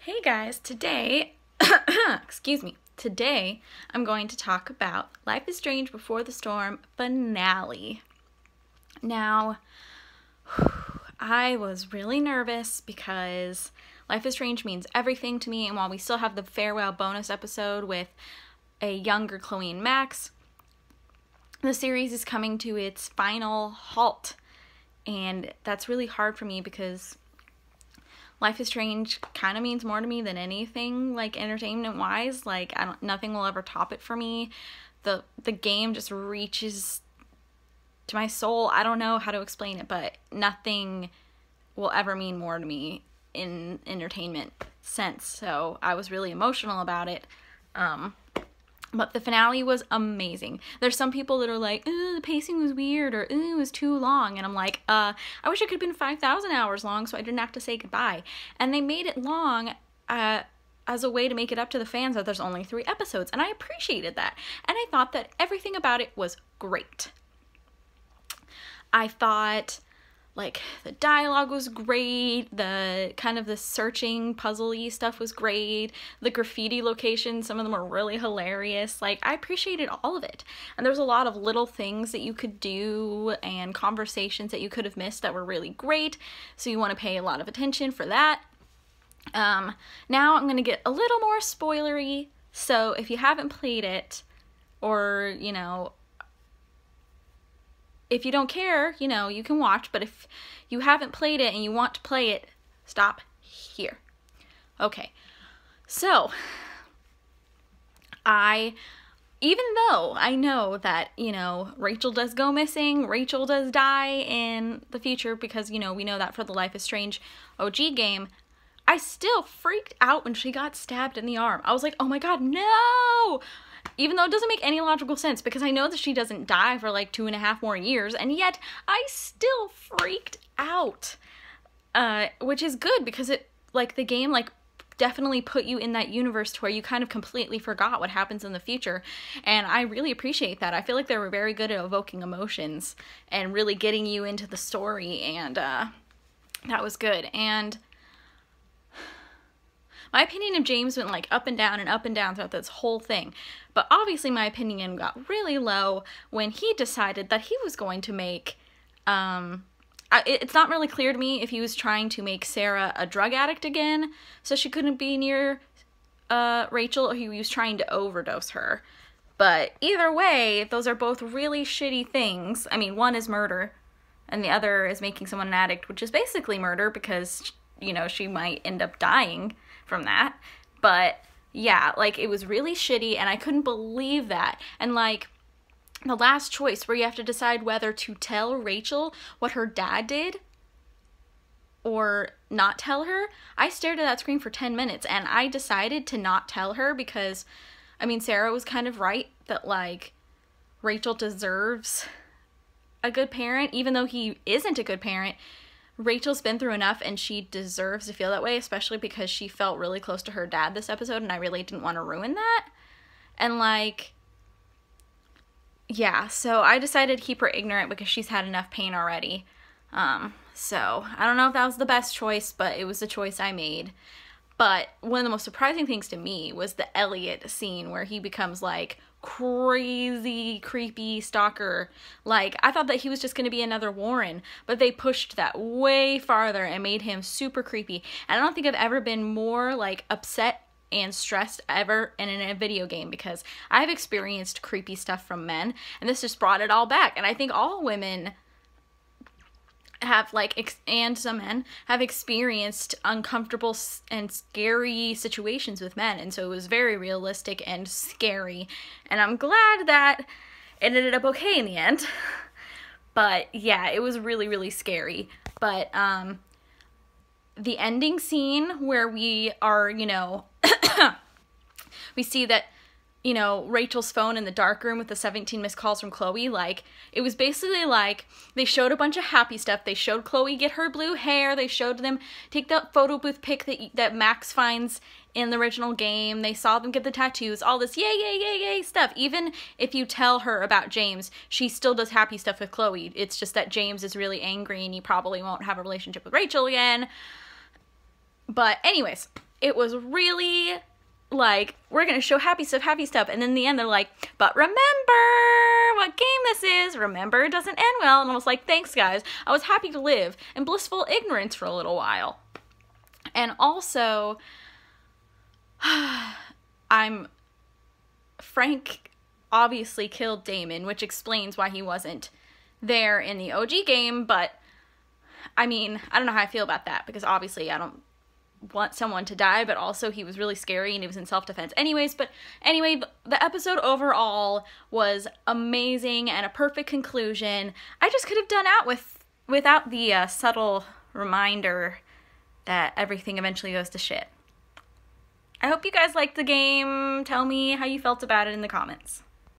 Hey guys, today, today I'm going to talk about Life is Strange Before the Storm finale. Now, I was really nervous because Life is Strange means everything to me, and while we still have the farewell bonus episode with a younger Chloe and Max, the series is coming to its final halt, and that's really hard for me because Life is Strange kind of means more to me than anything, like, entertainment-wise. Like, nothing will ever top it for me. The game just reaches to my soul. I don't know how to explain it, but nothing will ever mean more to me in entertainment sense. So I was really emotional about it. But the finale was amazing. There's some people that are like, ooh, the pacing was weird, or ooh, it was too long. And I'm like, I wish it could have been 5,000 hours long so I didn't have to say goodbye. And they made it long as a way to make it up to the fans that there's only 3 episodes. And I appreciated that. And I thought that everything about it was great. I thought, like, the dialogue was great, the kind of the searching, puzzle-y stuff was great, the graffiti locations, some of them were really hilarious. Like, I appreciated all of it. And there was a lot of little things that you could do and conversations that you could have missed that were really great, so you want to pay a lot of attention for that. Now I'm going to get a little more spoilery, so if you haven't played it, or, you know, if you don't care, you know, you can watch, but if you haven't played it and you want to play it, stop here. Okay, so, even though I know that, you know, Rachel does go missing, Rachel does die in the future, because, you know, we know that for the Life is Strange OG game, I still freaked out when she got stabbed in the arm. I was like, oh my god, no! Even though it doesn't make any logical sense, because I know that she doesn't die for like 2.5 more years, and yet I still freaked out. Which is good, because it, like, the game, like, definitely put you in that universe to where you kind of completely forgot what happens in the future, and I really appreciate that. I feel like they were very good at evoking emotions and really getting you into the story, and that was good. And my opinion of James went, like, up and down throughout this whole thing. But obviously my opinion got really low when he decided that he was going to make, it's not really clear to me if he was trying to make Sarah a drug addict again, so she couldn't be near Rachel, or he was trying to overdose her. But either way, those are both really shitty things. I mean, one is murder, and the other is making someone an addict, which is basically murder, because, you know, she might end up dying from that. But yeah, like, it was really shitty, and I couldn't believe that. And, like, the last choice where you have to decide whether to tell Rachel what her dad did or not tell her, I stared at that screen for 10 minutes, and I decided to not tell her because, I mean, Sarah was kind of right that, like, Rachel deserves a good parent, even though he isn't a good parent. Rachel's been through enough, and she deserves to feel that way, especially because she felt really close to her dad this episode, and I really didn't want to ruin that. And, like, yeah, so I decided to keep her ignorant because she's had enough pain already. So I don't know if that was the best choice, but it was the choice I made. But one of the most surprising things to me was the Elliot scene where he becomes, like, crazy, creepy stalker. Like, I thought that he was just going to be another Warren, but they pushed that way farther and made him super creepy. And I don't think I've ever been more, like, upset and stressed ever in a video game, because I've experienced creepy stuff from men, and this just brought it all back. And I think all women have, like, and some men have experienced uncomfortable and scary situations with men, and so it was very realistic and scary, and I'm glad that it ended up okay in the end. But yeah, it was really, really scary. But the ending scene where we are, you know, we see that, you know, Rachel's phone in the dark room with the 17 missed calls from Chloe, like, it was basically like, they showed a bunch of happy stuff. They showed Chloe get her blue hair. They showed them take that photo booth pic that Max finds in the original game. They saw them get the tattoos, all this yay, yay, yay, yay stuff. Even if you tell her about James, she still does happy stuff with Chloe. It's just that James is really angry and he probably won't have a relationship with Rachel again. But anyways, it was really like, we're gonna show happy stuff, and then in the end they're like, but remember what game this is, remember it doesn't end well, and I was like, thanks guys, I was happy to live in blissful ignorance for a little while. And also, Frank obviously killed Damon, which explains why he wasn't there in the OG game, but I mean, I don't know how I feel about that, because obviously I don't want someone to die, but also he was really scary and he was in self-defense anyways. But anyway, the episode overall was amazing and a perfect conclusion. I just could have done out without the subtle reminder that everything eventually goes to shit. I hope you guys liked the game. Tell me how you felt about it in the comments.